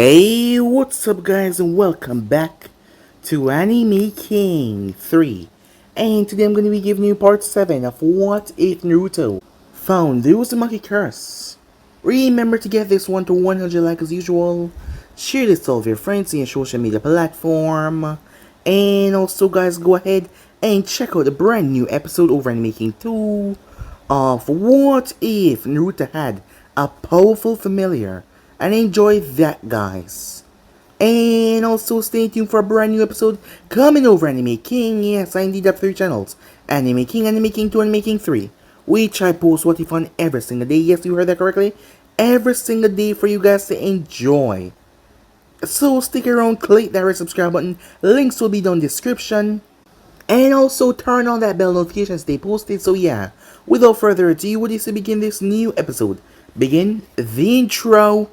Hey, what's up guys and welcome back to Anime King 3. And today I'm going to be giving you part 7 of What If Naruto found the Uzumaki curse. Remember to get this one to 100 likes as usual. Share this to all of your friends in your social media platform. And also guys, go ahead and check out the brand new episode over Anime King 2 of What If Naruto had a powerful familiar. And enjoy that, guys. And also stay tuned for a brand new episode coming over Anime King. Yes, I indeed have 3 channels. Anime King, Anime King 2, Anime King 3. Which I post what if on every single day. Yes, you heard that correctly. Every single day for you guys to enjoy. So stick around, click that red subscribe button. Links will be down in the description. And also turn on that bell notification stay posted. So yeah, without further ado, what is to begin this new episode? Begin the intro.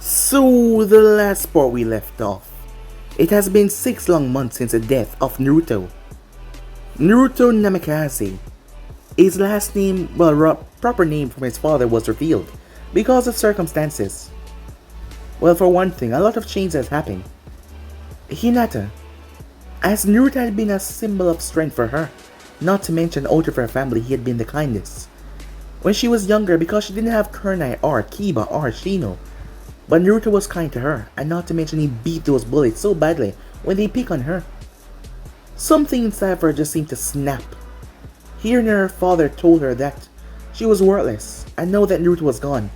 So, the last part we left off. It has been 6 long months since the death of Naruto. Naruto Namikaze. His last name, proper name from his father was revealed because of circumstances. Well, for one thing, a lot of change has happened. Hinata, as Naruto had been a symbol of strength for her, not to mention out of her family he had been the kindest. When she was younger, because she didn't have Kunai or Kiba or Shino, but Naruto was kind to her, and not to mention he beat those bullies so badly when they pick on her. Something inside of her just seemed to snap. Hearing her father told her that she was worthless, and know that Naruto was gone.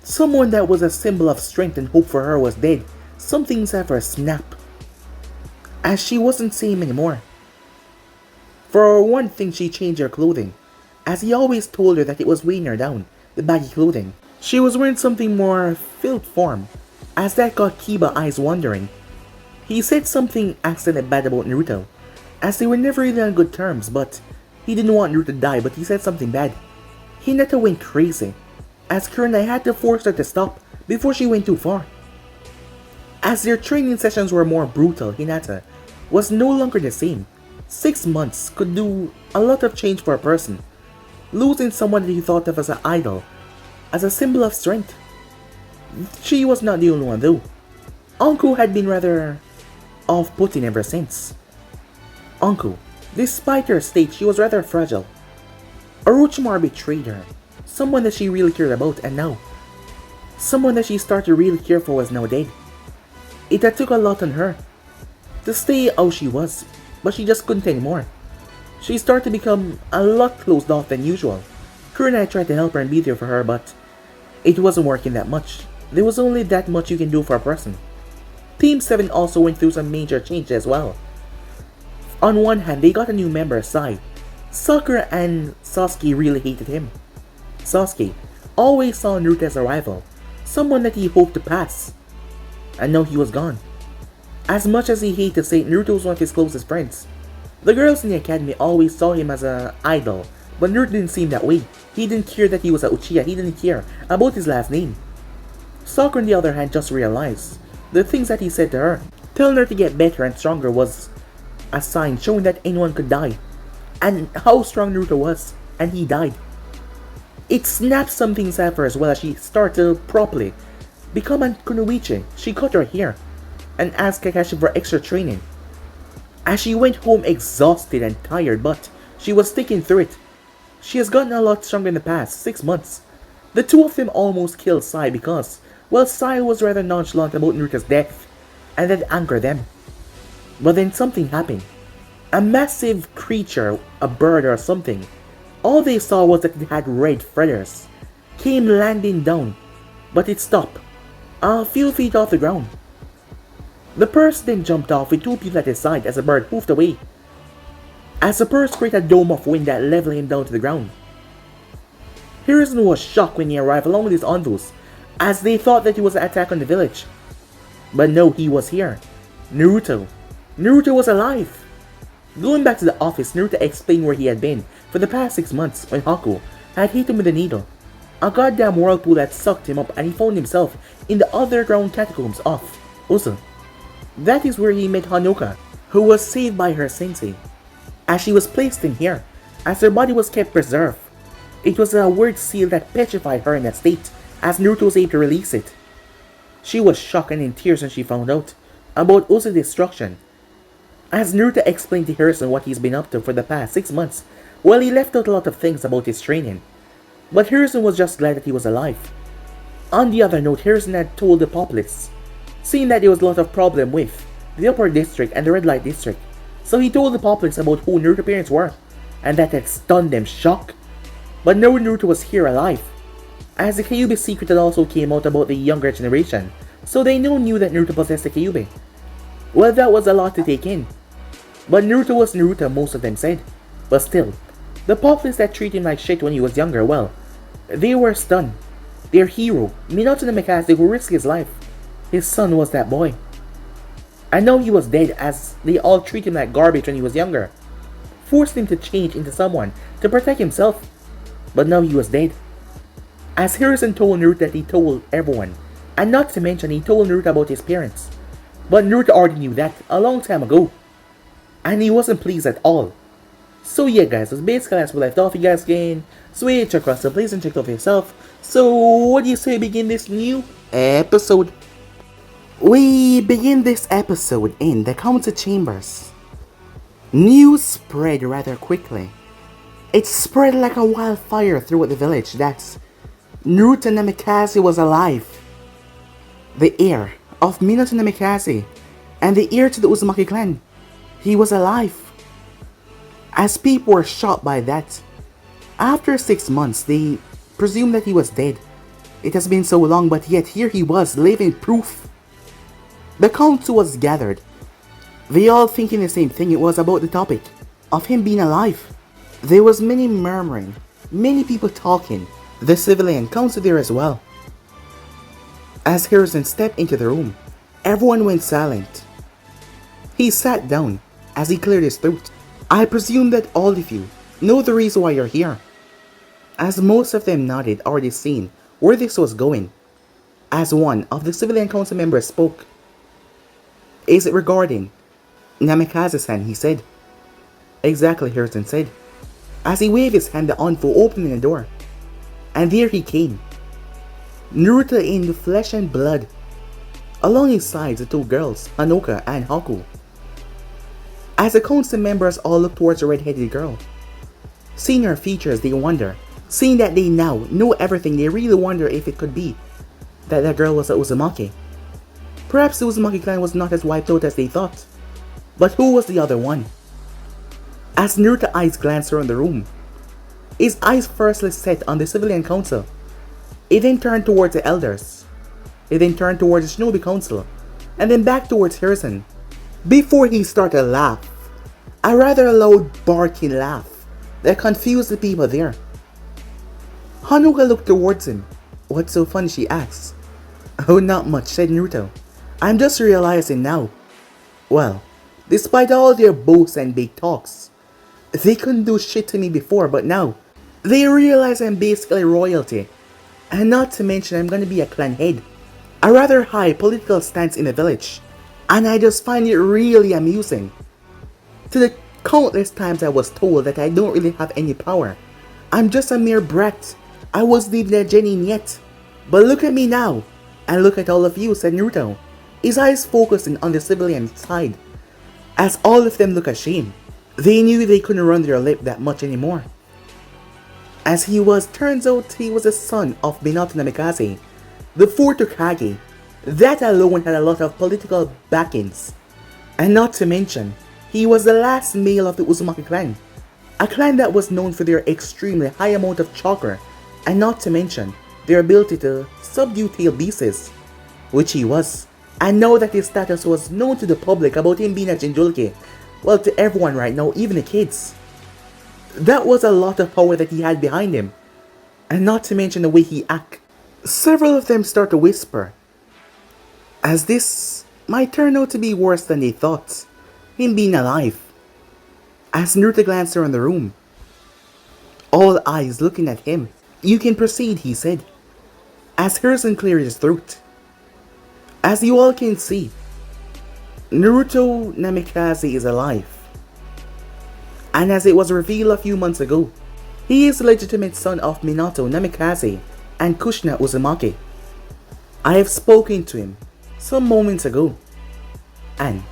Someone that was a symbol of strength and hope for her was dead. Something inside of her snapped. As she wasn't same anymore. For one thing, she changed her clothing, as he always told her that it was weighing her down, the baggy clothing. She was wearing something more filled form, as that got Kiba's eyes wandering. He said something accidentally bad about Naruto, as they were never really on good terms, but he didn't want Naruto to die, but he said something bad. Hinata went crazy, as Kurenai had to force her to stop before she went too far. As their training sessions were more brutal, Hinata was no longer the same. 6 months could do a lot of change for a person. Losing someone that he thought of as an idol, as a symbol of strength. She was not the only one though. Anko had been rather off-putting ever since. Anko, despite her state, she was rather fragile. Orochimaru betrayed her, someone that she really cared about, and now, someone that she started to really care for was now dead. It had took a lot on her to stay how she was, but she just couldn't anymore. She started to become a lot closed off than usual. Kurenai tried to help her and be there for her, but it wasn't working that much. There was only that much you can do for a person. Team 7 also went through some major changes as well. On one hand, they got a new member, Sai. Sakura and Sasuke really hated him. Sasuke always saw Naruto as a rival, someone that he hoped to pass. And now he was gone. As much as he hated to say, Naruto was one of his closest friends. The girls in the academy always saw him as an idol, but Naruto didn't seem that way. He didn't care that he was a Uchiha, he didn't care about his last name. Sakura on the other hand just realized the things that he said to her, telling her to get better and stronger, was a sign showing that anyone could die. And how strong Naruto was, and he died. It snapped something inside her as well as she started to properly become a kunoichi. She cut her hair and asked Kakashi for extra training. As she went home exhausted and tired, but she was sticking through it. She has gotten a lot stronger in the past 6 months. The two of them almost killed Sai because, well, Sai was rather nonchalant about Naruto's death, and that angered them. But then something happened. A massive creature, a bird or something, all they saw was that it had red feathers, came landing down, but it stopped, a few feet off the ground. The person then jumped off with 2 people at his side as the bird moved away. as the burst created a dome of wind that leveled him down to the ground. Hiruzen was shocked when he arrived along with his envoys, as they thought that he was an attack on the village. But no, he was here. Naruto. Naruto was alive. Going back to the office, Naruto explained where he had been for the past 6 months when Haku had hit him with a needle. A goddamn whirlpool had sucked him up and he found himself in the underground catacombs of Uzo. That is where he met Hanoka, who was saved by her sensei, as she was placed in here, as her body was kept preserved. It was a word seal that petrified her in that state, as Naruto was able to release it. She was shocked and in tears when she found out about Uzo's destruction. As Naruto explained to Hiruzen what he's been up to for the past 6 months, well, he left out a lot of things about his training. But Hiruzen was just glad that he was alive. On the other note, Hiruzen had told the populace, seeing that there was a lot of problem with the upper district and the red light district, so he told the populace about who Naruto's parents were, and that had stunned them shock. But no, Naruto was here alive, as the Kyuubi secret had also came out about the younger generation, so they knew that Naruto possessed the Kyuubi. Well, that was a lot to take in. But Naruto was Naruto, most of them said. But still, the populace that treated him like shit when he was younger, well, they were stunned. Their hero, Minato Namikaze, who risked his life, his son was that boy. And now he was dead, as they all treated him like garbage when he was younger, forced him to change into someone to protect himself. But now he was dead. As Hiruzen told Naruto that he told everyone, and not to mention he told Naruto about his parents. But Naruto already knew that a long time ago, and he wasn't pleased at all. So yeah guys, that's basically as we left off. You guys can switch across the place and check it out for yourself. So what do you say we begin this new episode? We begin this episode in the council chambers. News spread rather quickly. It spread like a wildfire throughout the village that Naruto Namikaze was alive. The heir of Minato Namikaze and the heir to the Uzumaki clan. He was alive. As people were shocked by that. After 6 months, they presumed that he was dead. It has been so long, but yet here he was, living proof. The council was gathered. They all thinking the same thing. It was about the topic of him being alive. There was many murmuring, many people talking. The civilian council there as well. As Hiruzen stepped into the room, everyone went silent. He sat down as he cleared his throat. I presume that all of you know the reason why you're here. As most of them nodded, already seen where this was going. As one of the civilian council members spoke. Is it regarding Namikaze-san, he said. Exactly, Hiruzen said. As he waved his hand, the envoy opening the door. And there he came. Naruto in flesh and blood. Along his sides, the two girls, Hanoka and Haku. As the council members all looked towards the red-headed girl. Seeing her features, they wonder. Seeing that they now know everything, they really wonder if it could be that that girl was a Uzumaki. Perhaps the Uzumaki clan was not as wiped out as they thought. But who was the other one? As Naruto's eyes glanced around the room, his eyes firstly set on the civilian council. He then turned towards the elders. He then turned towards the Shinobi Council, and then back towards Hiruzen, before he started to laugh. A rather loud barking laugh that confused the people there. Hanoka looked towards him. What's so funny, she asked. Oh, not much, said Naruto. I'm just realizing now. Well, despite all their boasts and big talks, they couldn't do shit to me before, but now they realize I'm basically royalty. And not to mention I'm gonna be a clan head. A rather high political stance in the village. And I just find it really amusing. To the countless times I was told that I don't really have any power. I'm just a mere brat. I wasn't even a genin yet. But look at me now. And look at all of you, said Naruto. His eyes focusing on the civilian side. As all of them look ashamed. They knew they couldn't run their lip that much anymore. As turns out he was the son of Minato Namikaze, the fourth Hokage. That alone had a lot of political backings. And not to mention, he was the last male of the Uzumaki clan. A clan that was known for their extremely high amount of chakra, and not to mention, their ability to subdue tail beasts, which he was. And now that his status was known to the public about him being a Jinchuriki, well, to everyone right now, even the kids, That was a lot of power that he had behind him, and not to mention the way he acted. Several of them start to whisper, as this might turn out to be worse than they thought, him being alive. As Naruto glanced around the room, all eyes looking at him. "You can proceed," he said, as Hiruzen cleared his throat. "As you all can see, Naruto Namikaze is alive. And as it was revealed a few months ago, he is the legitimate son of Minato Namikaze and Kushina Uzumaki. I have spoken to him some moments ago. And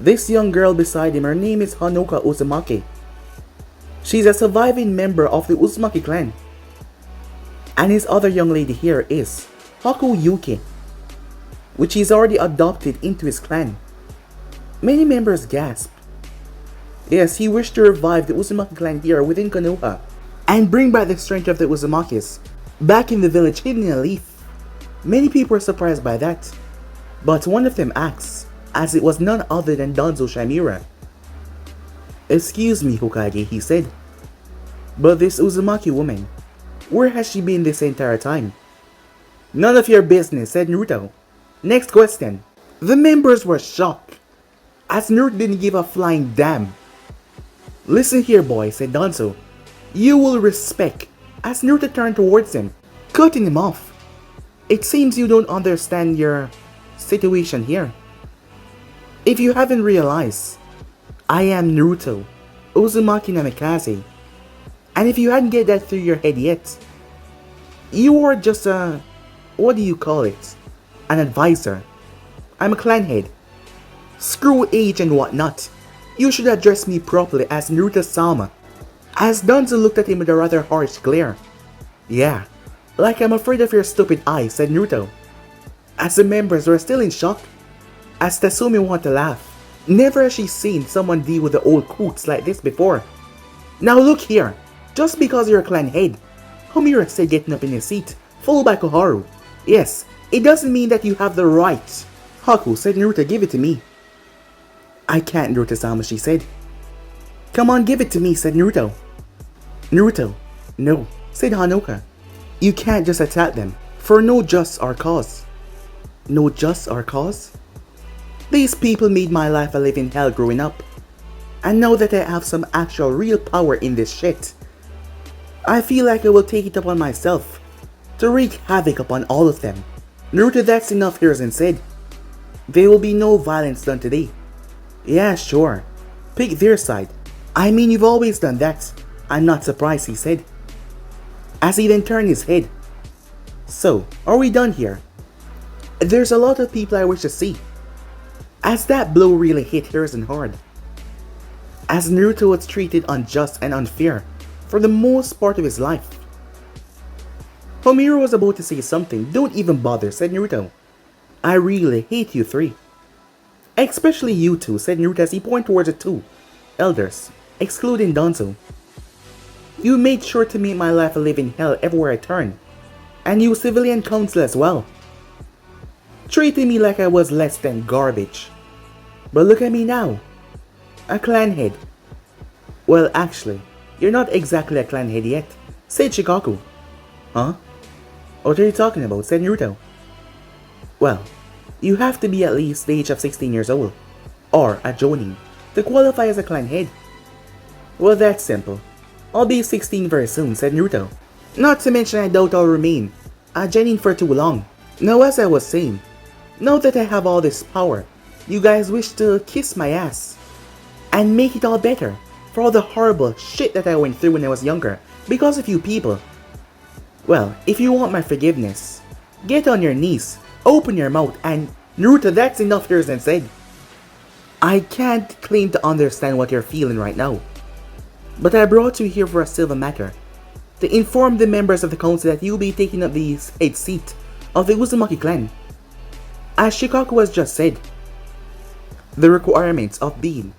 this young girl beside him, her name is Hanoka Uzumaki. She's a surviving member of the Uzumaki clan. And his other young lady here is Haku Yuki, which he's already adopted into his clan." Many members gasped. Yes, he wished to revive the Uzumaki clan here within Konoha and bring back the strength of the Uzumakis back in the village hidden in a leaf. Many people were surprised by that, but one of them asked, as it was none other than Danzo Shamira. "Excuse me, Hokage," he said, "but this Uzumaki woman, where has she been this entire time?" "None of your business," said Naruto. "Next question." The members were shocked, as Naruto didn't give a flying damn. "Listen here, boy," said Danzo. "You will respect," as Naruto turned towards him, cutting him off. "It seems you don't understand your situation here. If you haven't realized, I am Naruto Uzumaki Namikaze. And if you hadn't get that through your head yet, you are just a, what do you call it? An advisor. I'm a clan head. Screw age and whatnot. You should address me properly as Naruto-sama." As Danzo looked at him with a rather harsh glare. "Yeah, like I'm afraid of your stupid eyes," said Naruto. As the members were still in shock, as Tatsumi wanted to laugh. Never has she seen someone deal with the old coots like this before. "Now look here, just because you're a clan head," Homura said, getting up in his seat, followed by Koharu. "Yes, it doesn't mean that you have the right." "Haku," said Naruto, "give it to me." "I can't, Naruto-sama," she said. "Come on, give it to me," said Naruto. "Naruto, no," said Hanoka. "You can't just attack them, for no just our cause." "No just our cause?" "These people made my life a living hell growing up. And now that I have some actual real power in this shit, I feel like I will take it upon myself to wreak havoc upon all of them." "Naruto, that's enough," Hiruzen said. "There will be no violence done today." "Yeah, sure. Pick their side. I mean, you've always done that. I'm not surprised," he said, as he then turned his head. "So, are we done here? There's a lot of people I wish to see." As that blow really hit Hiruzen hard. As Naruto was treated unjust and unfair for the most part of his life. Homura was about to say something. "Don't even bother," said Naruto. "I really hate you three. Especially you two," said Naruto as he pointed towards the two elders, excluding Danzo. "You made sure to make my life a living hell everywhere I turn. And you civilian council as well. Treating me like I was less than garbage. But look at me now. A clan head." "Well, actually, you're not exactly a clan head yet," said Shikaku. "Huh? What are you talking about?" said Naruto. "Well, you have to be at least the age of 16 years old, or a jonin, to qualify as a clan head." "Well, that's simple. I'll be 16 very soon," said Naruto. "Not to mention I doubt I'll remain a genin for too long. Now, as I was saying, now that I have all this power, you guys wish to kiss my ass and make it all better for all the horrible shit that I went through when I was younger because of you people. Well, if you want my forgiveness, get on your knees, open your mouth, and..." "Naruto, that's enough," Hiruzen said. "I can't claim to understand what you're feeling right now, but I brought you here for a civil matter, to inform the members of the council that you'll be taking up the head seat of the Uzumaki clan. As Shikaku has just said, the requirements of being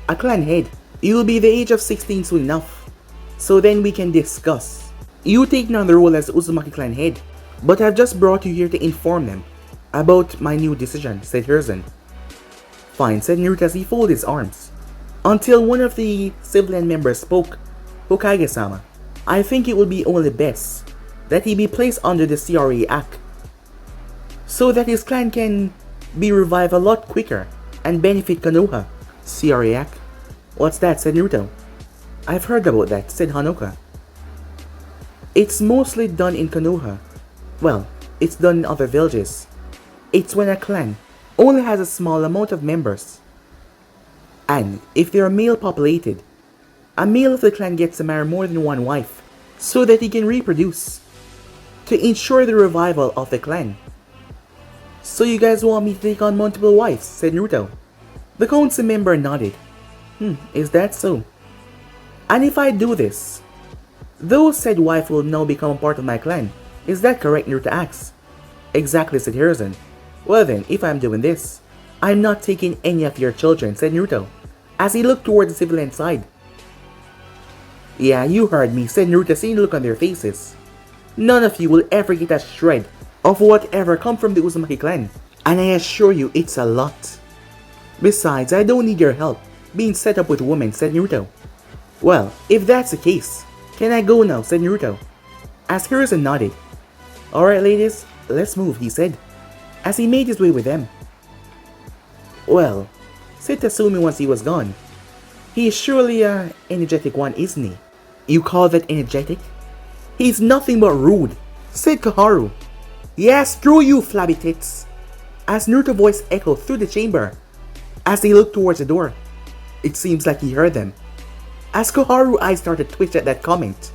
a clan head, you'll be the age of 16 soon enough, so then we can discuss you taking on the role as Uzumaki clan head. But I've just brought you here to inform them about my new decision," said Hiruzen. "Fine," said Naruto as he folded his arms, until one of the civilian members spoke. Hokage-sama, I think it would be only best that he be placed under the CRA Act, so that his clan can be revived a lot quicker and benefit Konoha. CRA Act? What's that? Said Naruto. I've heard about that, said Hanoka. It's mostly done in Konoha. Well, it's done in other villages. It's when a clan only has a small amount of members. And if they are male populated, a male of the clan gets to marry more than one wife so that he can reproduce to ensure the revival of the clan. So you guys want me to take on multiple wives? Said Naruto. The council member nodded. Is that so? And if I do this, those said wife will now become a part of my clan. Is that correct? Naruto asked. Exactly, said Hiruzen. Well then, if I'm doing this, I'm not taking any of your children, said Naruto, as he looked toward the civilian side. Yeah, you heard me, said Naruto, seeing the look on their faces. None of you will ever get a shred of whatever come from the Uzumaki clan, and I assure you it's a lot. Besides, I don't need your help being set up with women, said Naruto. Well, if that's the case, can I go now, said Naruto, as Hiruzen nodded. Alright ladies, let's move, he said, as he made his way with them. Well, said Tatsumi once he was gone, he is surely a energetic one, isn't he? You call that energetic? He's nothing but rude, said Koharu. Yeah, screw you, flabby tits, as Naruto's voice echoed through the chamber as he looked towards the door. It seems like he heard them, as Koharu's eyes started to twitch at that comment.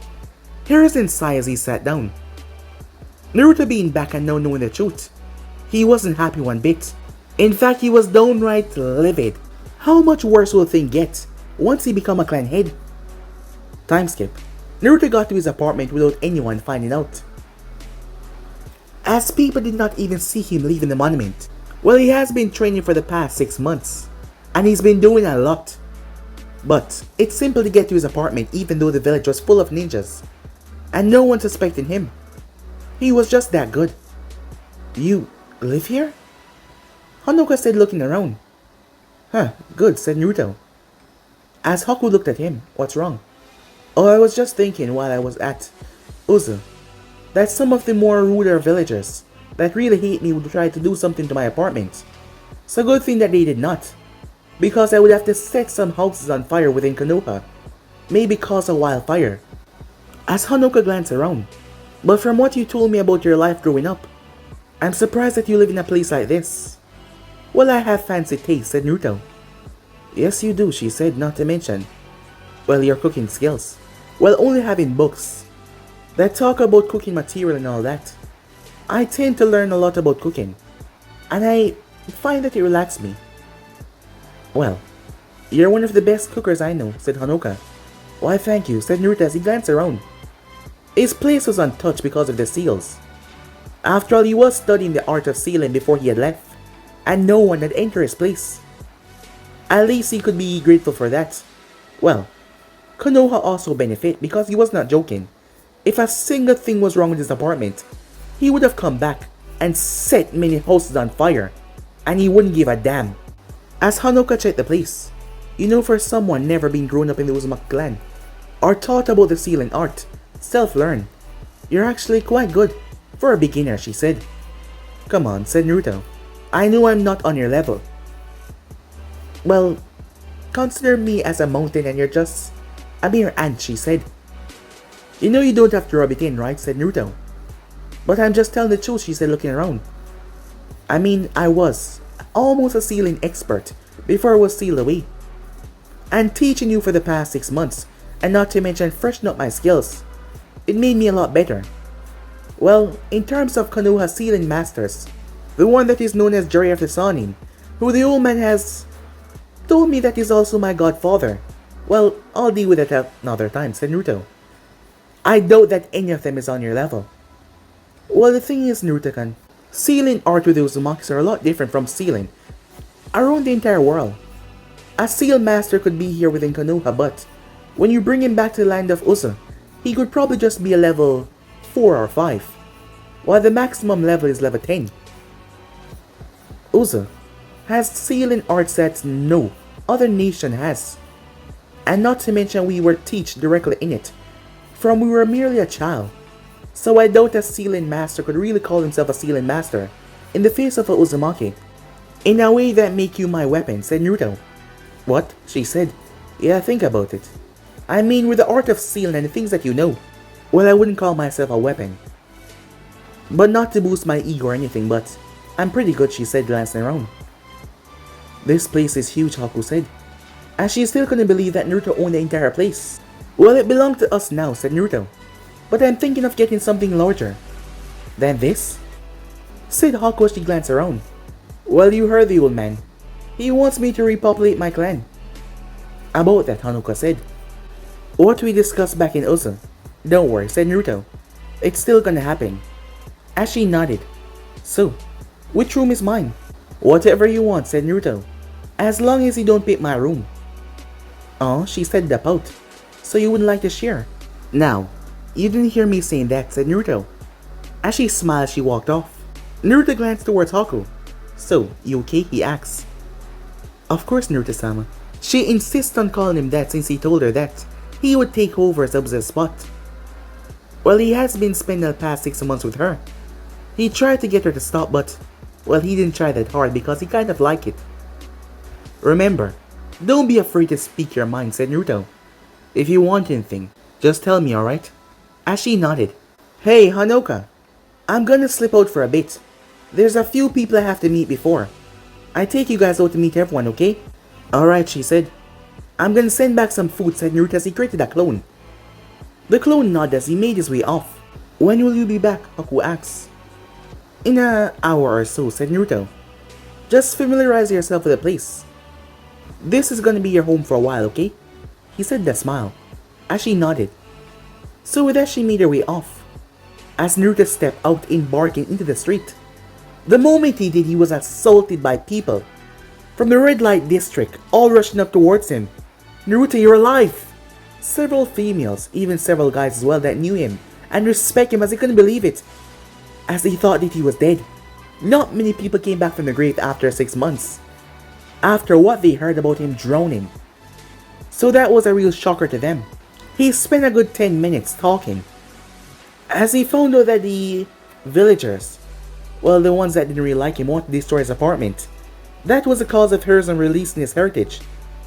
Hiruzen sighed as he sat down. Naruto being back and now knowing the truth, he wasn't happy one bit. In fact, he was downright livid. How much worse will things get once he become a clan head? Time skip. Naruto got to his apartment without anyone finding out, as people did not even see him leaving the monument. Well, he has been training for the past 6 months, and he's been doing a lot. But it's simple to get to his apartment even though the village was full of ninjas, and no one suspected him. He was just that good. You live here? Hanoka said, looking around. Huh, good, said Naruto, as Haku looked at him. What's wrong? Oh, I was just thinking while I was at Uzu that some of the more ruder villagers that really hate me would try to do something to my apartment. It's a good thing that they did not, because I would have to set some houses on fire within Konoha, maybe cause a wildfire. As Hanoka glanced around, but from what you told me about your life growing up, I'm surprised that you live in a place like this. Well, I have fancy taste, said Naruto. Yes, you do, she said, not to mention, well, your cooking skills. Well, only having books that talk about cooking material and all that, I tend to learn a lot about cooking, and I find that it relaxes me. Well, you're one of the best cookers I know, said Hanoka. Why thank you, said Naruto as he glanced around. His place was untouched because of the seals. After all, he was studying the art of sealing before he had left, and no one had entered his place. At least he could be grateful for that. Well, Konoha also benefit because he was not joking. If a single thing was wrong with his apartment, he would have come back and set many houses on fire, and he wouldn't give a damn. As Hanoka checked the place, you know, for someone never been grown up in the Uzumaki clan, or taught about the sealing art, self-learn, you're actually quite good for a beginner, she said. Come on, said Naruto. I know I'm not on your level. Well, consider me as a mountain and you're just a mere ant, she said. You know you don't have to rub it in, right? Said Naruto. But I'm just telling the truth, she said, looking around. I mean, I was almost a sealing expert before I was sealed away. And teaching you for the past 6 months, and not to mention freshen up my skills, it made me a lot better. Well, in terms of Konoha sealing masters, the one that is known as Jury of the Sanin, who the old man has told me that is also my godfather. Well, I'll deal with it another time, said Naruto. I doubt that any of them is on your level. Well, the thing is, Naruto-kun, sealing art with the Uzumaki are a lot different from sealing around the entire world. A seal master could be here within Konoha, but when you bring him back to the land of Uzu, he could probably just be a level 4 or 5, while the maximum level is level 10. Uzu has sealing arts that no other nation has. And not to mention we were taught directly in it, from we were merely a child. So I doubt a sealing master could really call himself a sealing master in the face of a Uzumaki. In a way that make you my weapon, said Naruto. What? She said. Yeah, think about it. I mean, with the art of sealing and the things that you know, well, I wouldn't call myself a weapon. But not to boost my ego or anything, but I'm pretty good, she said, glancing around. This place is huge, Haku said, as she still couldn't believe that Naruto owned the entire place. Well, it belonged to us now, said Naruto, but I'm thinking of getting something larger. Than this? Said Haku as she glanced around. Well, you heard the old man. He wants me to repopulate my clan. About that, Hanuka said. What we discussed back in Uzo. Don't worry, said Naruto. It's still gonna happen. As she nodded. So, which room is mine? Whatever you want, said Naruto. As long as you don't pick my room. Oh, she said that out. So you wouldn't like to share? Now, you didn't hear me saying that, said Naruto. As she smiled, she walked off. Naruto glanced towards Haku. So, you okay? He asked. Of course, Naruto-sama. She insists on calling him that since he told her that he would take over as Zabuza's spot. Well, he has been spending the past 6 months with her. He tried to get her to stop, but, well, he didn't try that hard because he kind of liked it. Remember, don't be afraid to speak your mind, said Naruto. If you want anything, just tell me, alright? As she nodded. Hey, Hanoka. I'm gonna slip out for a bit. There's a few people I have to meet before. I take you guys out to meet everyone, okay? Alright, she said. I'm gonna send back some food, said Naruto as he created a clone. The clone nodded as he made his way off. When will you be back? Haku asked. In an hour or so, said Naruto. Just familiarize yourself with the place. This is gonna be your home for a while, okay? He said with a smile, as she nodded. So with that she made her way off, as Naruto stepped out embarking into the street. The moment he did, he was assaulted by people from the red light district, all rushing up towards him. Naruto, you're alive! Several females, even several guys as well that knew him and respect him as they couldn't believe it, as they thought that he was dead. Not many people came back from the grave after 6 months, after what they heard about him drowning. So that was a real shocker to them. He spent a good 10 minutes talking, as he found out that the villagers, well, the ones that didn't really like him, wanted to destroy his apartment. That was the cause of hers on releasing his heritage.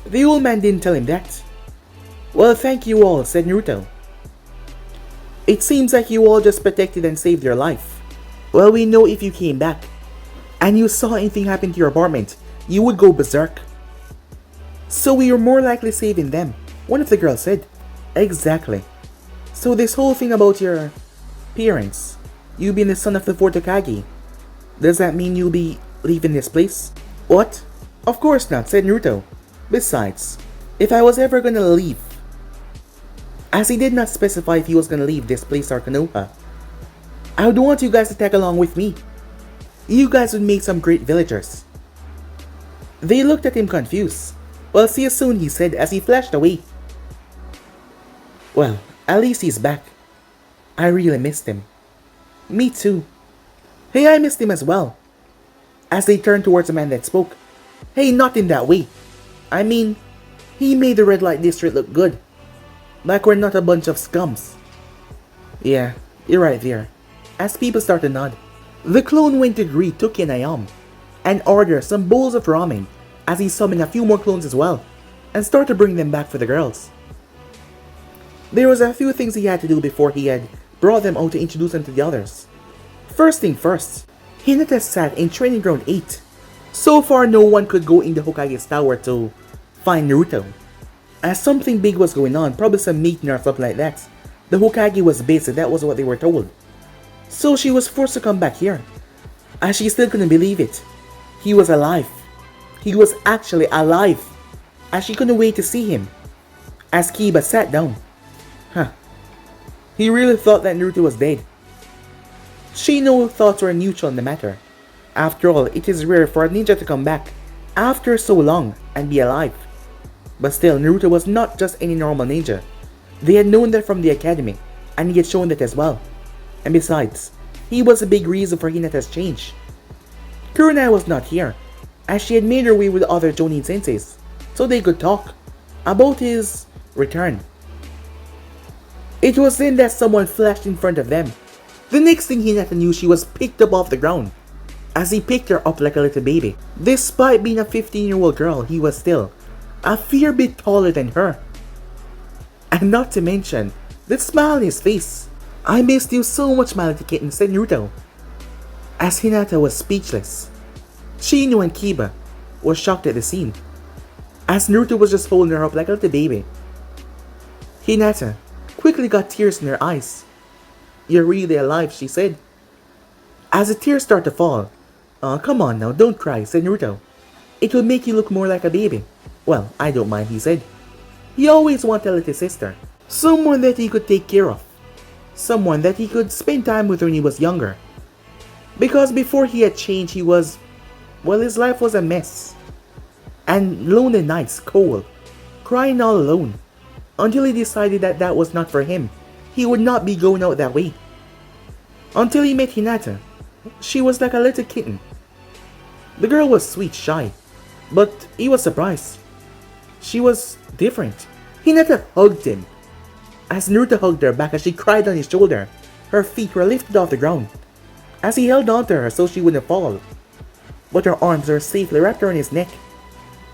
The old man didn't tell him that. Well, thank you all, said Naruto. It seems like you all just protected and saved your life. Well, we know if you came back and you saw anything happen to your apartment, you would go berserk. So we were more likely saving them, one of the girls said. Exactly. So this whole thing about your parents, you being the son of the fourth Hokage, does that mean you'll be leaving this place? What? Of course not, said Naruto. Besides, if I was ever gonna leave, as he did not specify if he was gonna leave this place or Konoha, I would want you guys to tag along with me. You guys would make some great villagers. They looked at him confused. Well, see you soon, he said as he flashed away. Well, at least he's back. I really missed him. Me too. Hey, I missed him as well. As they turned towards the man that spoke. Hey, not in that way. I mean, he made the red light district look good. Like we're not a bunch of scums. Yeah, you're right there. As people started to nod, the clone went to greet Toki and Ayam and order some bowls of ramen as he summoned a few more clones as well and started to bring them back for the girls. There was a few things he had to do before he had brought them out to introduce them to the others. First thing first, Hinata sat in Training Ground 8. So far no one could go in the Hokage's tower to find Naruto, as something big was going on, probably some meeting or something like that. The Hokage was busy, that was what they were told. So she was forced to come back here, as she still couldn't believe it. He was alive. He was actually alive, as she couldn't wait to see him. As Kiba sat down. He really thought that Naruto was dead. Shino's thoughts were neutral in the matter. After all, it is rare for a ninja to come back after so long and be alive. But still, Naruto was not just any normal ninja. They had known that from the academy, and he had shown that as well. And besides, he was a big reason for Hinata's change. Kurenai was not here, as she had made her way with other Jonin senseis, so they could talk about his return. It was then that someone flashed in front of them. The next thing Hinata knew, she was picked up off the ground, as he picked her up like a little baby. Despite being a 15-year-old girl, he was still a fair bit taller than her. And not to mention, the smile on his face. "I missed you so much, my little kitten," said Naruto. As Hinata was speechless, Shino and Kiba were shocked at the scene, as Naruto was just holding her up like a little baby. Hinata quickly got tears in her eyes. "You're really alive," she said. As the tears start to fall, "Oh, come on now, don't cry," said Naruto. "It will make you look more like a baby." "Well, I don't mind," he said. He always wanted a little sister. Someone that he could take care of. Someone that he could spend time with when he was younger. Because before he had changed, his life was a mess. And lonely nights, cold, crying all alone. Until he decided that that was not for him. He would not be going out that way. Until he met Hinata. She was like a little kitten. The girl was sweet, shy, but he was surprised. She was different. Hinata hugged him. As Naruto hugged her back as she cried on his shoulder, her feet were lifted off the ground, as he held onto her so she wouldn't fall. But her arms were safely wrapped around his neck.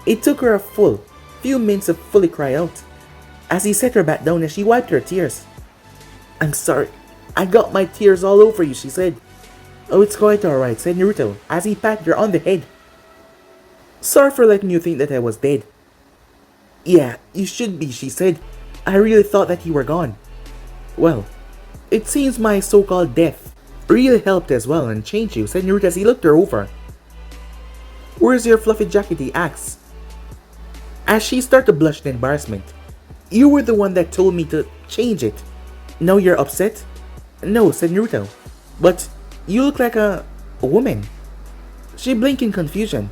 It took her a full few minutes to fully cry out, as he set her back down and she wiped her tears. "I'm sorry, I got my tears all over you," she said. "Oh, it's quite alright," said Naruto, as he patted her on the head. "Sorry for letting you think that I was dead." "Yeah, you should be," she said. "I really thought that you were gone." "Well, it seems my so-called death really helped as well and changed you," said Naruto as he looked her over. "Where's your fluffy jacket?" he asked. As she started to blush in embarrassment. "You were the one that told me to change it. Now you're upset?" "No," said Naruto. "But you look like a woman." She blinked in confusion.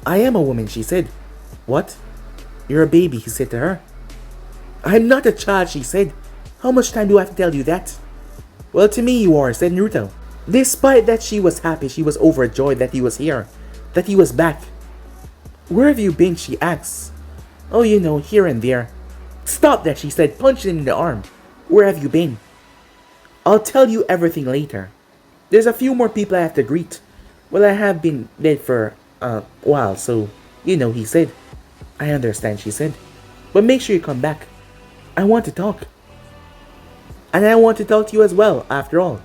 "I am a woman," she said. "What?" "You're a baby," he said to her. "I'm not a child," she said. "How much time do I have to tell you that?" "Well, to me you are," said Naruto. Despite that she was happy, she was overjoyed that he was here, that he was back. "Where have you been?" she asked. "Oh, you know, here and there." "Stop that," she said, punching him in the arm. "Where have you been?" "I'll tell you everything later. There's a few more people I have to greet. Well, I have been dead for a while, so, you know," he said. "I understand," she said. "But make sure you come back. I want to talk." "And I want to talk to you as well, after all.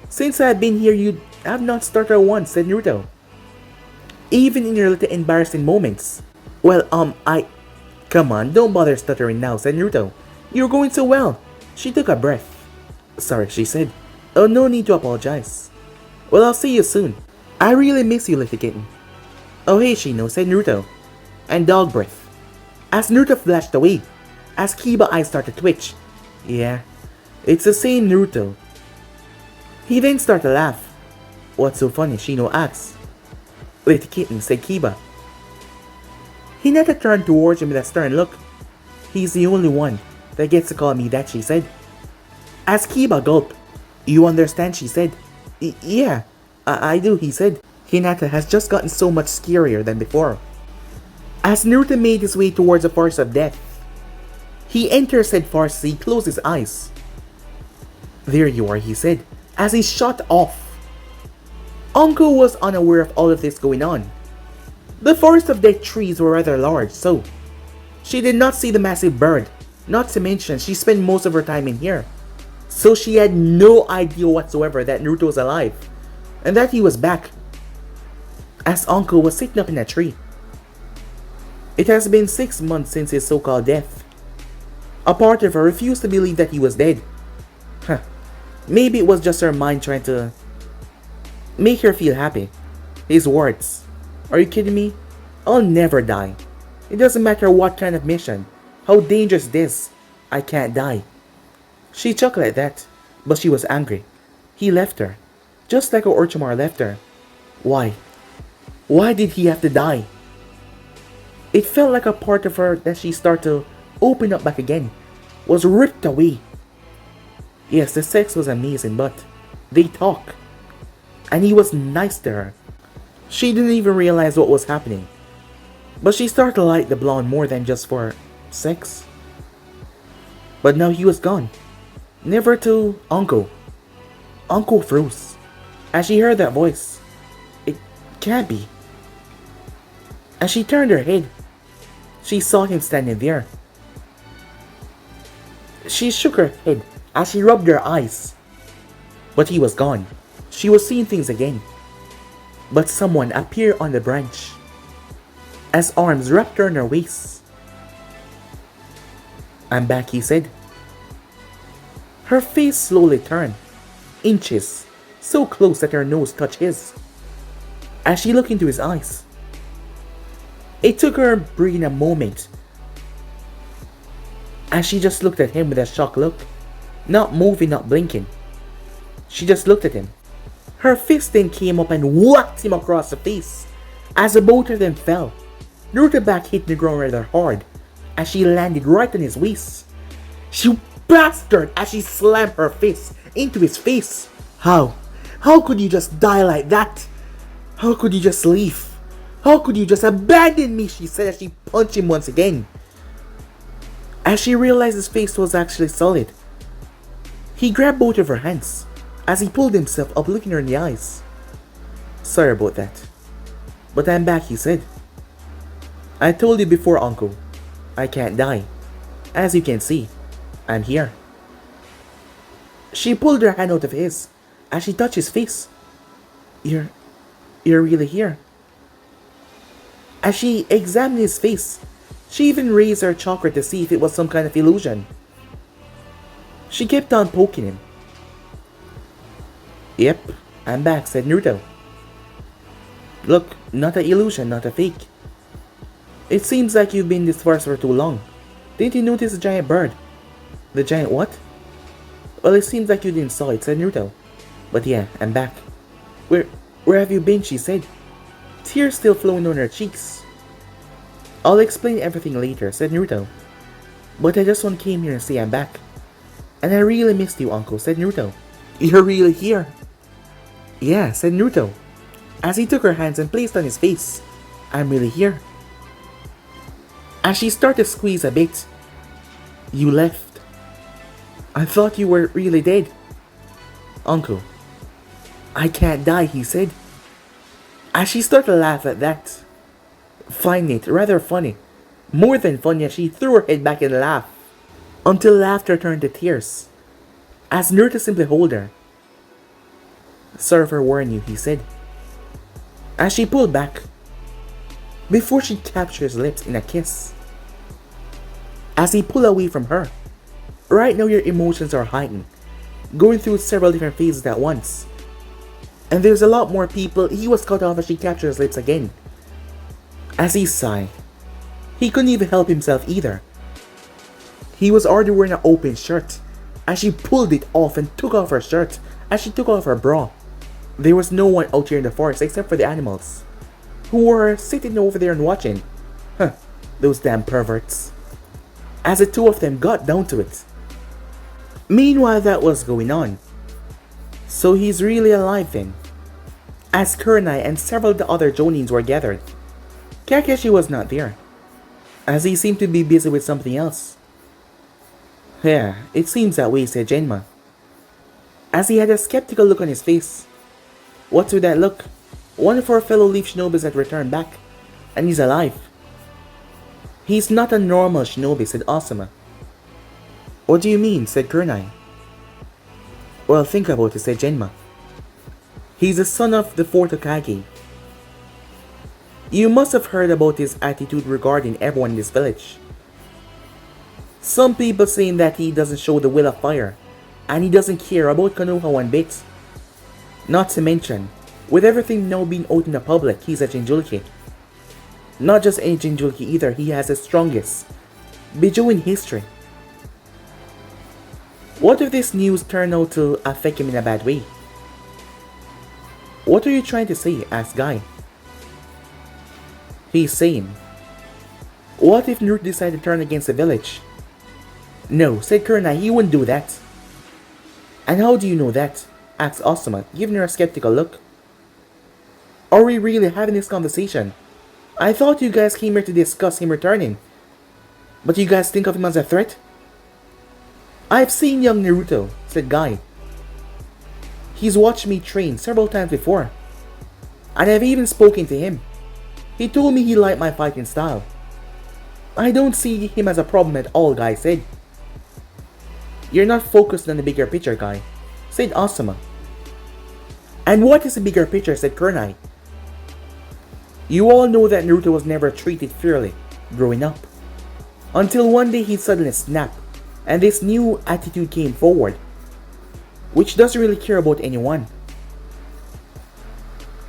Since I've been here, you have not stuttered once," said Naruto. "Even in your little embarrassing moments." "Well, Come on, don't bother stuttering now," said Naruto. "You're going so well." She took a breath. "Sorry," she said. "Oh, no need to apologize." "Well, I'll see you soon. I really miss you, little kitten." "Oh, hey, Shino," said Naruto. And dog breath. As Naruto flashed away, as Kiba's eyes started to twitch. "Yeah, it's the same Naruto." He then started to laugh. "What's so funny?" Shino asked. "Little kitten," said Kiba. Hinata turned towards him with a stern look. "He's the only one that gets to call me that," she said. As Kiba gulped. "You understand?" she said. Yeah, I do," he said. Hinata has just gotten so much scarier than before. As Naruto made his way towards the forest of death, he entered said forest as he closed his eyes. "There you are," he said, as he shot off. Anko was unaware of all of this going on. The forest of dead trees were rather large, so she did not see the massive bird, not to mention she spent most of her time in here. So she had no idea whatsoever that Naruto was alive, and that he was back. As Anko was sitting up in a tree. It has been 6 months since his so-called death. A part of her refused to believe that he was dead. Maybe it was just her mind trying to make her feel happy. His words. "Are you kidding me? I'll never die. It doesn't matter what kind of mission, how dangerous it is, I can't die." She chuckled at that, but she was angry. He left her, just like how Orochimaru left her. Why? Why did he have to die? It felt like a part of her that she started to open up back again was ripped away. Yes, the sex was amazing, but they talk. And he was nice to her. She didn't even realize what was happening. But she started to like the blonde more than just for sex. But now he was gone. Never to Uncle. Uncle froze. As she heard that voice. It can't be. As she turned her head, she saw him standing there. She shook her head as she rubbed her eyes. But he was gone. She was seeing things again. But someone appeared on the branch. As arms wrapped around her waist. "I'm back," he said. Her face slowly turned, inches, so close that her nose touched his. As she looked into his eyes, it took her breathing a moment. As she just looked at him with a shocked look, not moving, not blinking. She just looked at him. Her fist then came up and whacked him across the face. As the both of them fell, Naruto's back hit the ground rather hard as she landed right on his waist. She bastard as she slammed her fist into his face. How? How could you just die like that? How could you just leave? How could you just abandon me? She said as she punched him once again. As she realized his face was actually solid, he grabbed both of her hands as he pulled himself up, looking her in the eyes. "Sorry about that. But I'm back," he said. "I told you before, Uncle. I can't die. As you can see, I'm here." She pulled her hand out of his as she touched his face. You're really here." As she examined his face, she even raised her chakra to see if it was some kind of illusion. She kept on poking him. "Yep, I'm back," said Naruto. "Look, not an illusion, not a fake. It seems like you've been this far for too long. Didn't you notice the giant bird?" "The giant what?" "Well, it seems like you didn't saw it," said Naruto. "But yeah, I'm back." Where have you been?" she said, tears still flowing on her cheeks. "I'll explain everything later," said Naruto. "But I just came here to say I'm back. And I really missed you, Uncle," said Naruto. "You're really here?" "Yeah," said Naruto, as he took her hands and placed on his face. "I'm really here." As she started to squeeze a bit. "You left. I thought you were really dead." "Uncle, I can't die," he said. As she started to laugh at that, finding it rather funny. More than funny, as she threw her head back and laughed. Until laughter turned to tears. As Naruto simply held her. "Sorry for worrying you," he said. As she pulled back, before she captured his lips in a kiss. As he pulled away from her. Right now your emotions are heightened, going through several different phases at once. And there's a lot more people. He was cut off as she captured his lips again. As he sighed, he couldn't even help himself either. He was already wearing an open shirt, as she pulled it off and took off her shirt, as she took off her bra. There was no one out here in the forest except for the animals, who were sitting over there and watching. Those damn perverts. As the two of them got down to it. Meanwhile, that was going on. So he's really alive then. As Kurenai and several of the other Jonins were gathered, Kakashi was not there, as he seemed to be busy with something else. "Yeah, it seems that way," said Genma, as he had a skeptical look on his face. "What's with that look? One of our fellow Leaf Shinobis had returned back, and he's alive." "He's not a normal shinobi," said Asuma. "What do you mean?" said Kurenai. "Well, think about it," said Genma. "He's the son of the 4th Hokage. You must have heard about his attitude regarding everyone in this village. Some people saying that he doesn't show the will of fire, and he doesn't care about Konoha one bit. Not to mention, with everything now being out in the public, he's a Jinchuriki. Not just any Jinchuriki either, he has the strongest Bijou in history. What if this news turned out to affect him in a bad way?" "What are you trying to say?" asked Guy. He's saying, what if Naruto decided to turn against the village? "No," said Kurenai, "he wouldn't do that." "And how do you know that?" asked Asuma, giving her a skeptical look. "Are we really having this conversation? I thought you guys came here to discuss him returning. But you guys think of him as a threat?" I've seen young Naruto, said Guy. He's watched me train several times before. And I've even spoken to him. He told me he liked my fighting style. I don't see him as a problem at all, Guy said. You're not focused on the bigger picture, Guy, said Asuma. And what is the bigger picture, said Kunai. You all know that Naruto was never treated fairly growing up. Until one day he suddenly snapped, and this new attitude came forward, which doesn't really care about anyone.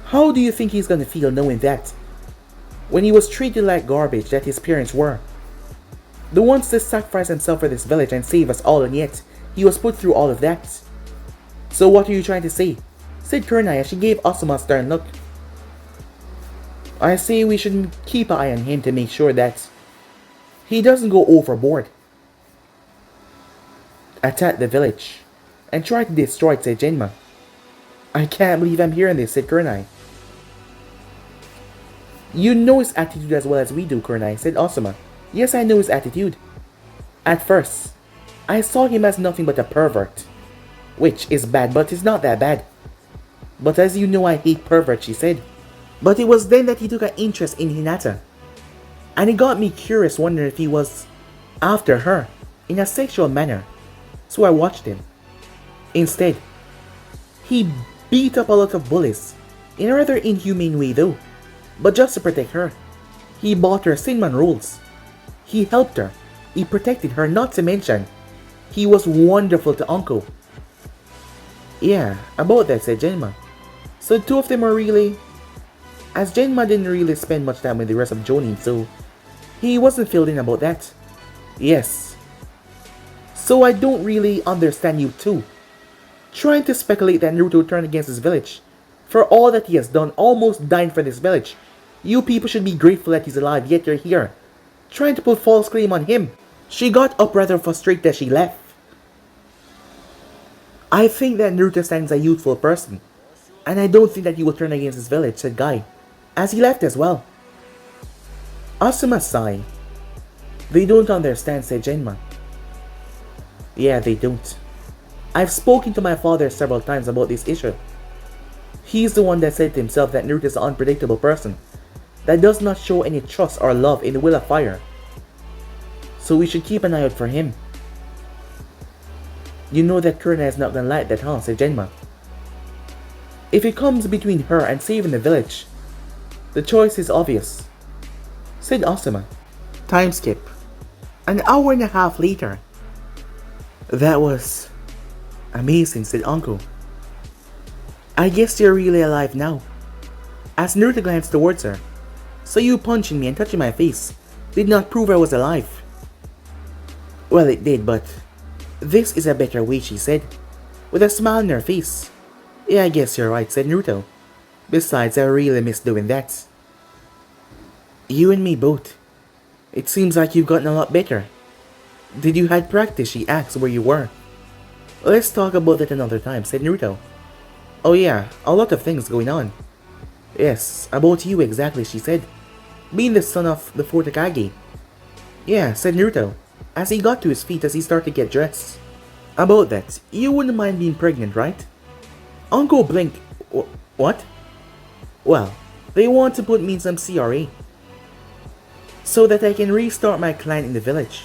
How do you think he's gonna feel knowing that, when he was treated like garbage that his parents were? The ones that sacrificed himself for this village and save us all, and yet he was put through all of that. So what are you trying to say? Said Kunai as she gave Asuma a stern look. I say we should keep an eye on him to make sure that he doesn't go overboard, attack the village, and try to destroy it, said Genma. I can't believe I'm hearing this, said Kunai. You know his attitude as well as we do, Kunai, said Asuma. Yes, I know his attitude. At first, I saw him as nothing but a pervert, which is bad, but it's not that bad. But as you know, I hate perverts, she said. But it was then that he took an interest in Hinata, and it got me curious, wondering if he was after her in a sexual manner. So I watched him. Instead, he beat up a lot of bullies, in a rather inhumane way though, but just to protect her. He bought her Sinman rolls. He helped her. He protected her, not to mention, he was wonderful to Uncle. Yeah, about that, said Genma. So the two of them are really... As Genma didn't really spend much time with the rest of Jonin, so he wasn't filled in about that. Yes. So I don't really understand you too. Trying to speculate that Naruto turned against his village. For all that he has done, almost dying for this village. You people should be grateful that he's alive, yet you're here, trying to put false claim on him. She got up rather frustrated as she left. I think that Naruto stands a youthful person, and I don't think that he will turn against his village, said Guy, as he left as well. Asuma sighed. They don't understand, said Genma. Yeah, they don't. I've spoken to my father several times about this issue. He's the one that said to himself that Naruto is an unpredictable person that does not show any trust or love in the will of fire. So we should keep an eye out for him. You know that Kurna is not gonna like that, huh? Said Genma. If it comes between her and saving the village, the choice is obvious, said Asuma. Time skip. An hour and a half later. That was amazing, said Uncle. I guess you're really alive now. As Naruto glanced towards her. So you punching me and touching my face did not prove I was alive. Well, it did, but this is a better way, she said, with a smile on her face. Yeah, I guess you're right, said Naruto. Besides, I really miss doing that. You and me both. It seems like you've gotten a lot better. Did you have practice? She asked where you were. Let's talk about that another time, said Naruto. Oh yeah, a lot of things going on. Yes, about you exactly, she said. Being the son of the fourth Hokage. Yeah, said Naruto, as he got to his feet as he started to get dressed. About that, you wouldn't mind being pregnant, right? Uncle blinked. What? Well, they want to put me in some CRA, so that I can restart my clan in the village.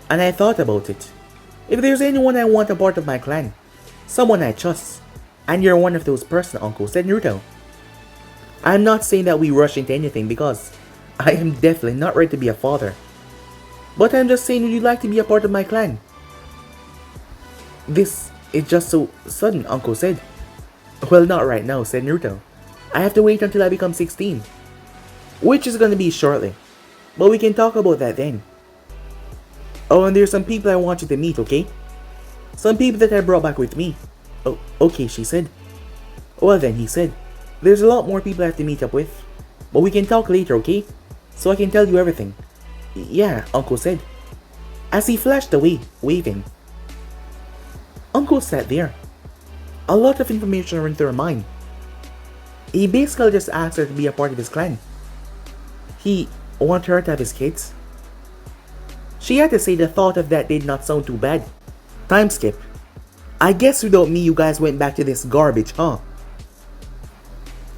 And I thought about it. If there's anyone I want a part of my clan, someone I trust, and you're one of those person, Uncle, said Naruto. I'm not saying that we rush into anything because I am definitely not ready to be a father. But I'm just saying, would you like to be a part of my clan? This is just so sudden, Uncle said. Well, not right now, said Naruto. I have to wait until I become 16. Which is gonna be shortly. But we can talk about that then. Oh, and there's some people I want you to meet, okay? Some people that I brought back with me. Oh, okay, she said. Well then, he said. There's a lot more people I have to meet up with. But we can talk later, okay? So I can tell you everything. Yeah, Uncle said, as he flashed away, waving. Uncle sat there. A lot of information ran through her mind. He basically just asked her to be a part of his clan. He wanted her to have his kids. She had to say the thought of that did not sound too bad. Time skip. I guess without me you guys went back to this garbage, huh?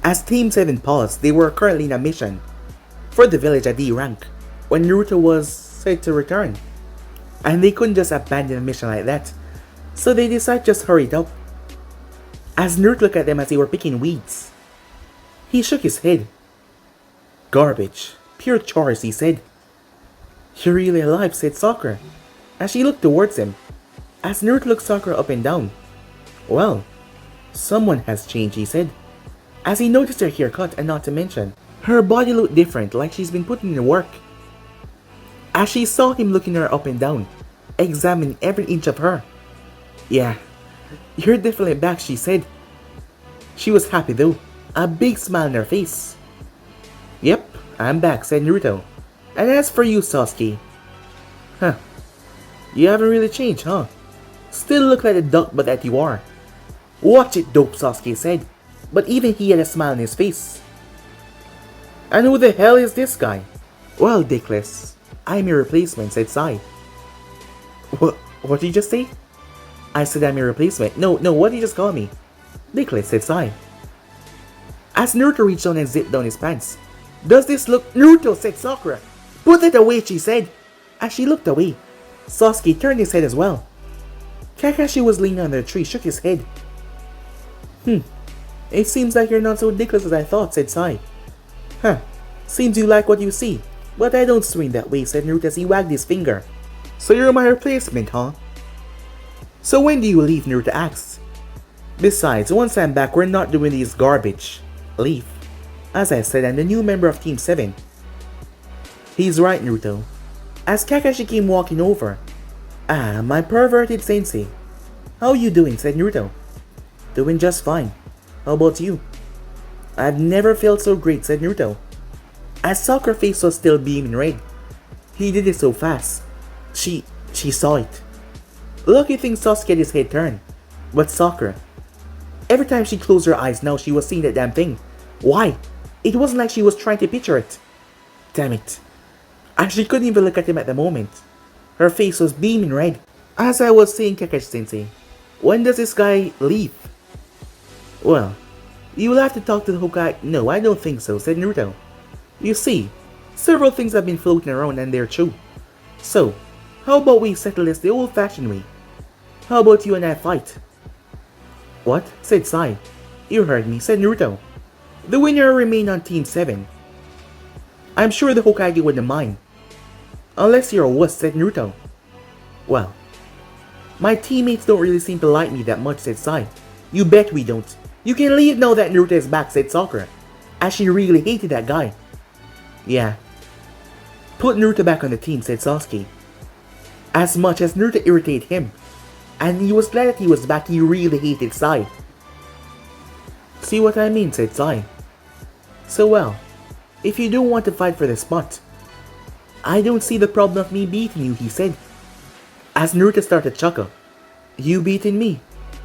As Team 7 paused, they were currently in a mission for the village at D rank when Naruto was said to return. And they couldn't just abandon a mission like that, so they decided to just hurry it up. As Naruto looked at them as they were picking weeds, he shook his head. Garbage. Pure chores, he said. You're really alive, said Sakura, as she looked towards him. As Naruto looked Sakura up and down. Well, someone has changed, he said, as he noticed her haircut and not to mention, her body looked different, like she's been putting in work. As she saw him looking her up and down, examining every inch of her. Yeah, you're definitely back, she said. She was happy though, a big smile on her face. Yep, I'm back, said Naruto. And as for you, Sasuke, huh, you haven't really changed, huh? Still look like the duck butt that you are. Watch it, dope, Sasuke said, but even he had a smile on his face. And who the hell is this guy? Well, dickless, I'm your replacement, said Sai. What did you just say? I said I'm your replacement. No, what did you just call me? Dickless, said Sai. As Naruto reached down and zipped down his pants. Does this look— Naruto, said Sakura. Put it away, she said. As she looked away, Sasuke turned his head as well. Kakashi was leaning on the tree, shook his head. It seems like you're not so dickless as I thought, said Sai. Huh, seems you like what you see. But I don't swing that way, said Naruto as he wagged his finger. So you're my replacement, huh? So when do you leave, Naruto asked. Besides, once I'm back, we're not doing this garbage. Leave. As I said, I'm the new member of Team 7. He's right, Naruto. As Kakashi came walking over. Ah, my perverted sensei. How you doing, said Naruto. Doing just fine. How about you? I've never felt so great, said Naruto. As Sakura's face was still beaming red. He did it so fast. She saw it. Lucky thing Sasuke had his head turned. But Sakura, every time she closed her eyes now she was seeing that damn thing. Why? It wasn't like she was trying to picture it. Damn it. And she couldn't even look at him at the moment. Her face was beaming red. As I was saying, Kakashi-sensei, when does this guy leave? Well, you will have to talk to the Hokage. No, I don't think so, said Naruto. You see, several things have been floating around and they're true. So, how about we settle this the old-fashioned way? How about you and I fight? What? Said Sai. You heard me, said Naruto. The winner remained on Team 7. I'm sure the Hokage wouldn't mind. Unless you're a wuss, said Naruto. Well, my teammates don't really seem to like me that much, said Sai. You bet we don't. You can leave now that Naruto is back, said Sakura, as she really hated that guy. Yeah. Put Naruto back on the team, said Sasuke. As much as Naruto irritated him, and he was glad that he was back, he really hated Sai. See what I mean, said Sai. So well, if you don't want to fight for the spot, I don't see the problem of me beating you, he said. As Naruto started to chuckle. You beating me?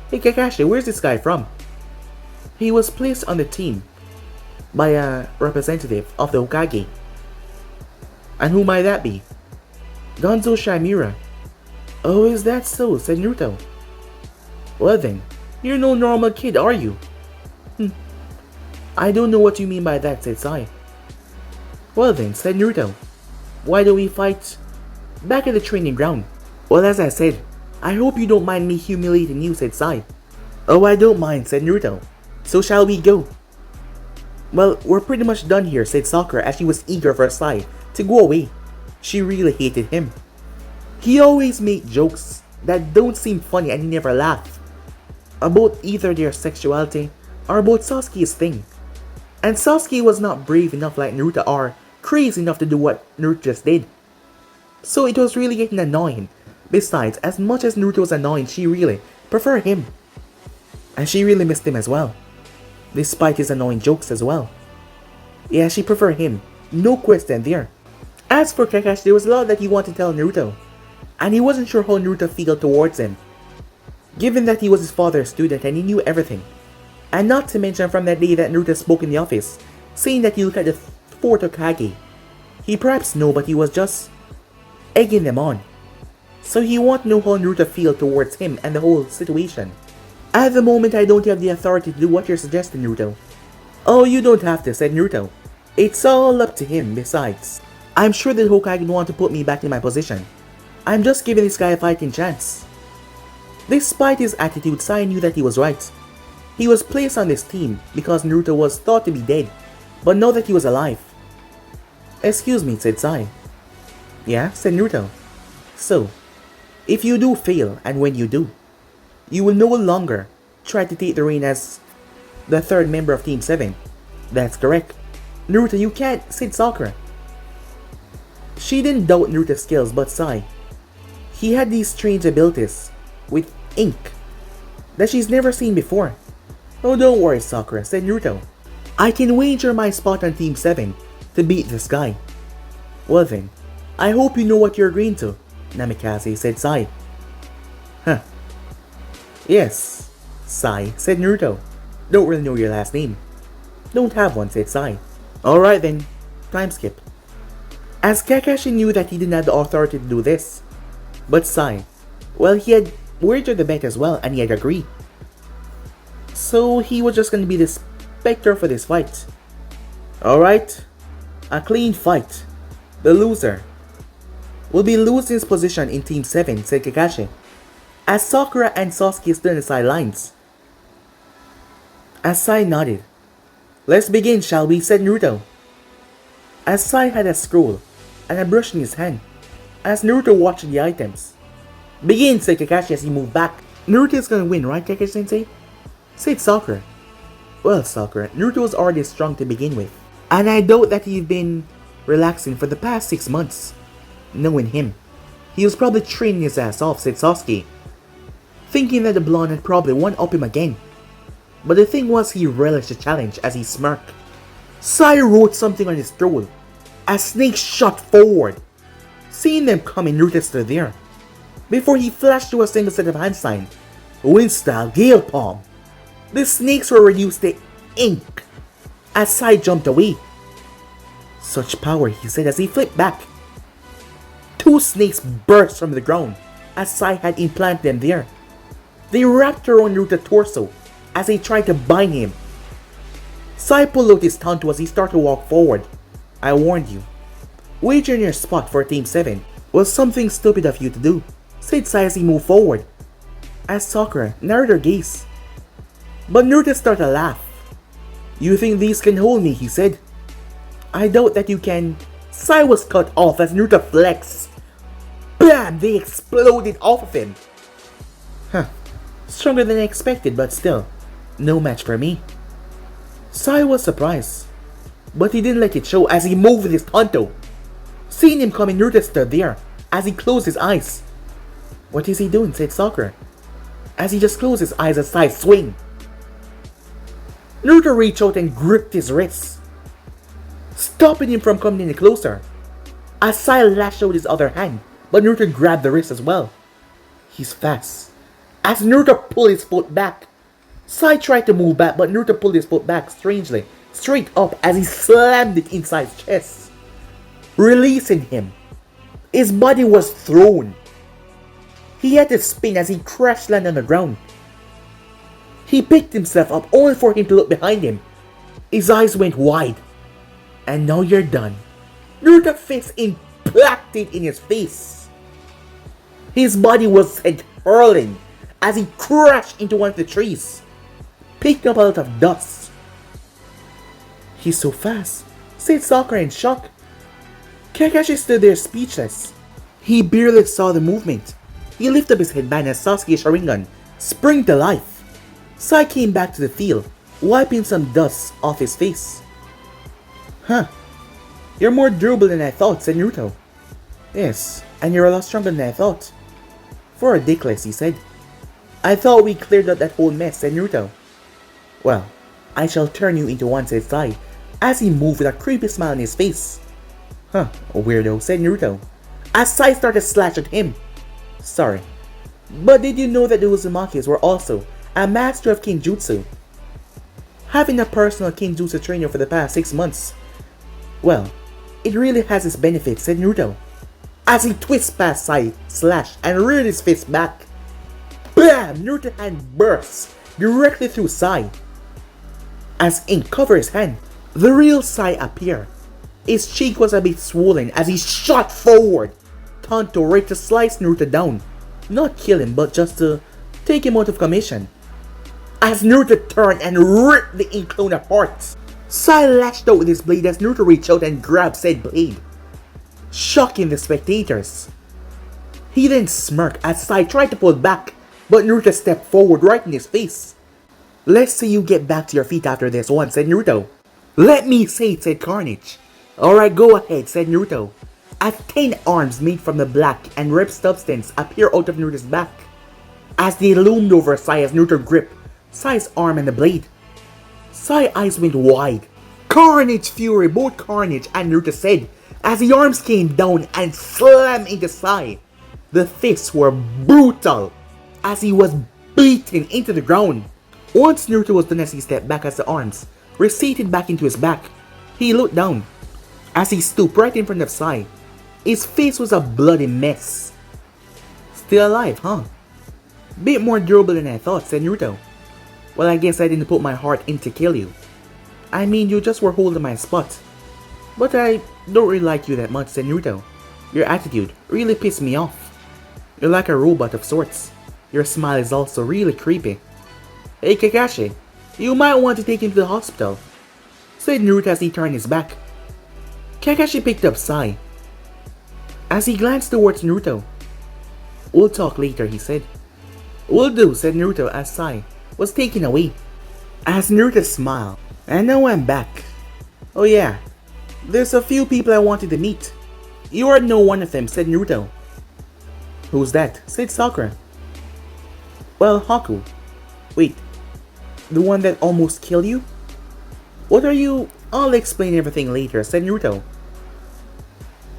Hey Kakashi, where's this guy from? He was placed on the team by a representative of the Hokage. And who might that be? Gonzo Shamira. Oh, is that so? Said Naruto. Well then, you're no normal kid, are you? I don't know what you mean by that, said Sai. Well then, said Naruto. Why don't we fight back at the training ground? Well, as I said, I hope you don't mind me humiliating you, said Sai. Oh, I don't mind, said Naruto. So shall we go? Well, we're pretty much done here, said Sakura as she was eager for Sai to go away. She really hated him. He always made jokes that don't seem funny and he never laughed about either their sexuality or about Sasuke's thing. And Sasuke was not brave enough like Naruto or crazy enough to do what Naruto just did. So it was really getting annoying. Besides, as much as Naruto was annoying, she really preferred him. And she really missed him as well. Despite his annoying jokes as well. Yeah, she preferred him. No question there. As for Kakashi, there was a lot that he wanted to tell Naruto. And he wasn't sure how Naruto felt towards him. Given that he was his father's student and he knew everything. And not to mention from that day that Naruto spoke in the office, saying that he looked at the fourth Hokage. He perhaps knew, but he was just egging them on. So he won't know how Naruto feels towards him and the whole situation. At the moment, I don't have the authority to do what you're suggesting, Naruto. Oh, you don't have to, said Naruto. It's all up to him, besides. I'm sure that Hokage would want to put me back in my position. I'm just giving this guy a fighting chance. Despite his attitude, Sai knew that he was right. He was placed on this team because Naruto was thought to be dead, but know that he was alive. Excuse me, said Sai. Yeah, said Naruto. So, if you do fail, and when you do, you will no longer try to take the reign as the third member of Team 7. That's correct. Naruto, you can't, said Sakura. She didn't doubt Naruto's skills, but Sai. He had these strange abilities with ink that she's never seen before. Oh, don't worry, Sakura, said Naruto. I can wager my spot on Team 7 to beat this guy. Well then, I hope you know what you're agreeing to, Namikaze, said Sai. Huh. Yes, Sai, said Naruto. Don't really know your last name. Don't have one, said Sai. Alright then, time skip. As Kakashi knew that he didn't have the authority to do this. But Sai, well, he had wagered the bet as well and he had agreed. So he was just going to be the specter for this fight. Alright, a clean fight. The loser will be losing his position in Team 7, said Kakashi, as Sakura and Sasuke stood on the sidelines. As Sai nodded. Let's begin, shall we, said Naruto. As Sai had a scroll and a brush in his hand, as Naruto watched the items. Begin, said Kakashi as he moved back. Naruto is gonna win, right, Kakashi-sensei? Said Sakura. Well, Sakura, Naruto was already strong to begin with, and I doubt that he's been relaxing for the past 6 months. Knowing him, he was probably training his ass off, said Sasuke, thinking that the blonde had probably one-up him again. But the thing was, he relished the challenge as he smirked. Sai wrote something on his scroll as snakes shot forward. Seeing them coming, Naruto stood there, before he flashed to a single set of hand sign. Wind style Gale Palm. The snakes were reduced to ink as Sai jumped away. Such power, he said as he flipped back. 2 snakes burst from the ground as Sai had implanted them there. They wrapped around Naruto's torso as they tried to bind him. Sai pulled out his tanto as he started to walk forward. I warned you. Wagering your spot for Team 7 was something stupid of you to do, said Sai as he moved forward. As Sakura narrowed her gaze. But Naruto started to laugh. You think these can hold me, he said. I doubt that you can. Sai was cut off as Naruto flexed. Bam! They exploded off of him. Huh. Stronger than I expected, but still, no match for me. Sai was surprised, but he didn't let it show as he moved with his tanto. Seeing him coming, Naruto stood there as he closed his eyes. What is he doing, said Sakura, as he just closed his eyes as Sai swing. Naruto reached out and gripped his wrist, stopping him from coming any closer. As Sai lashed out his other hand, but Naruto grabbed the wrist as well. He's fast. As Naruto pulled his foot back, Sai tried to move back, but Naruto pulled his foot back strangely, straight up as he slammed it inside his chest, releasing him. His body was thrown. He had to spin as he crash landed on the ground. He picked himself up only for him to look behind him. His eyes went wide. And now you're done. Naruto's fist impacted in his face. His body was sent hurling as he crashed into one of the trees, picking up a lot of dust. He's so fast, said Sakura in shock. Kakashi stood there speechless. He barely saw the movement. He lifted up his headband as Sasuke's Sharingan sprang to life. Sai came back to the field, wiping some dust off his face. Huh. You're more durable than I thought, said Naruto. Yes, and you're a lot stronger than I thought. For ridiculous, he said. I thought we cleared up that whole mess, said Naruto. Well, I shall turn you into one, said Sai, as he moved with a creepy smile on his face. Huh, a weirdo, said Naruto, as Sai started to slash at him. Sorry, but did you know that the Uzumakis were also a master of Kinjutsu? Having a personal Kinjutsu trainer for the past 6 months, well, it really has its benefits, said Naruto. As he twists past Sai, slash, and reared his fist back. BAM! Naruto's hand bursts directly through Sai. As ink covers his hand, the real Sai appeared. His cheek was a bit swollen as he shot forward, Tonto ready to slice Naruto down. Not kill him, but just to take him out of commission. As Naruto turned and ripped the ink clone apart, Sai lashed out with his blade as Naruto reached out and grabbed said blade, shocking the spectators. He then smirked as Sai tried to pull back, but Naruto stepped forward right in his face. "Let's see you get back to your feet after this one," said Naruto. "Let me say it," said Carnage. "Alright, go ahead," said Naruto. As 10 arms made from the black and red substance appear out of Naruto's back, as they loomed over Sai as Naruto gripped Sai's arm and the blade. Sai's eyes went wide. "Carnage Fury," both Carnage and Naruto said, as the arms came down and slammed into Sai. The fists were brutal as he was beaten into the ground. Once Naruto was done, as he stepped back as the arms receded back into his back, he looked down as he stooped right in front of Sai. His face was a bloody mess. "Still alive, huh? Bit more durable than I thought," said Naruto. "Well, I guess I didn't put my heart in to kill you. I mean, you just were holding my spot. But I don't really like you that much," said Naruto. "Your attitude really pissed me off. You're like a robot of sorts. Your smile is also really creepy. Hey Kakashi, you might want to take him to the hospital," said Naruto as he turned his back. Kakashi picked up Sai. As he glanced towards Naruto, "We'll talk later," he said. "Will do," said Naruto as Sai was taken away. As Naruto smiled, "And now I'm back. Oh yeah, there's a few people I wanted to meet. You are no one of them," said Naruto. "Who's that?" said Sakura. "Well, Haku. Wait, the one that almost killed you? What are you? I'll explain everything later," said Naruto.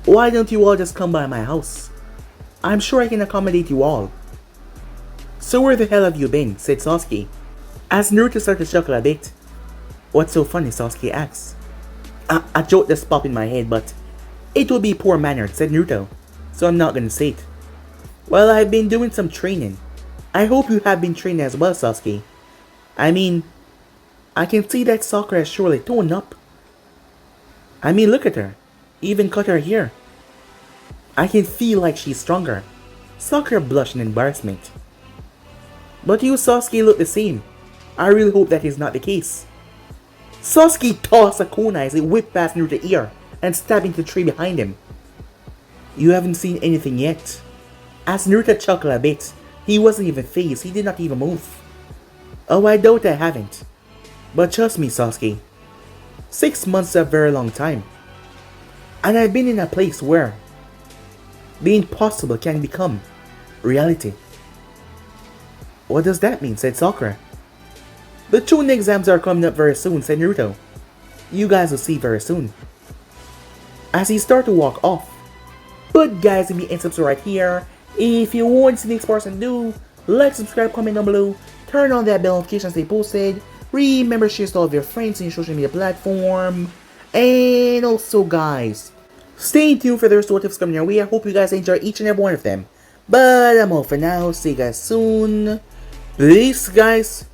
"Why don't you all just come by my house? I'm sure I can accommodate you all." "So where the hell have you been?" said Sasuke. As Naruto started to chuckle a bit. "What's so funny?" Sasuke asked. A joke just popped in my head, but it would be poor mannered," said Naruto, "so I'm not gonna say it." "Well, I've been doing some training. I hope you have been training as well, Sasuke. I mean, I can see that Sakura has surely toned up. I mean, look at her. Even cut her hair. I can feel like she's stronger." Sakura blushed in embarrassment. "But you, Sasuke, look the same. I really hope that is not the case." Sasuke tossed a kunai as it whipped past Naruto's ear and stabbed into the tree behind him. "You haven't seen anything yet." As Naruto chuckled a bit, he wasn't even phased, he did not even move. "Oh, I doubt I haven't. But trust me, Sasuke. 6 months is a very long time. And I've been in a place where the impossible can become reality." "What does that mean?" said Sakura. "The Chunin exams are coming up very soon," said Naruto. "You guys will see very soon." As he started to walk off. But guys, if you end subscribe right here. If you want to see the next person do, like, subscribe, comment down below, turn on that bell notification stay posted. Remember, share to all of your friends in your social media platform. And also guys, stay tuned for the rest of what tips coming your way. I hope you guys enjoy each and every one of them. But I'm all for now. See you guys soon. Peace, guys.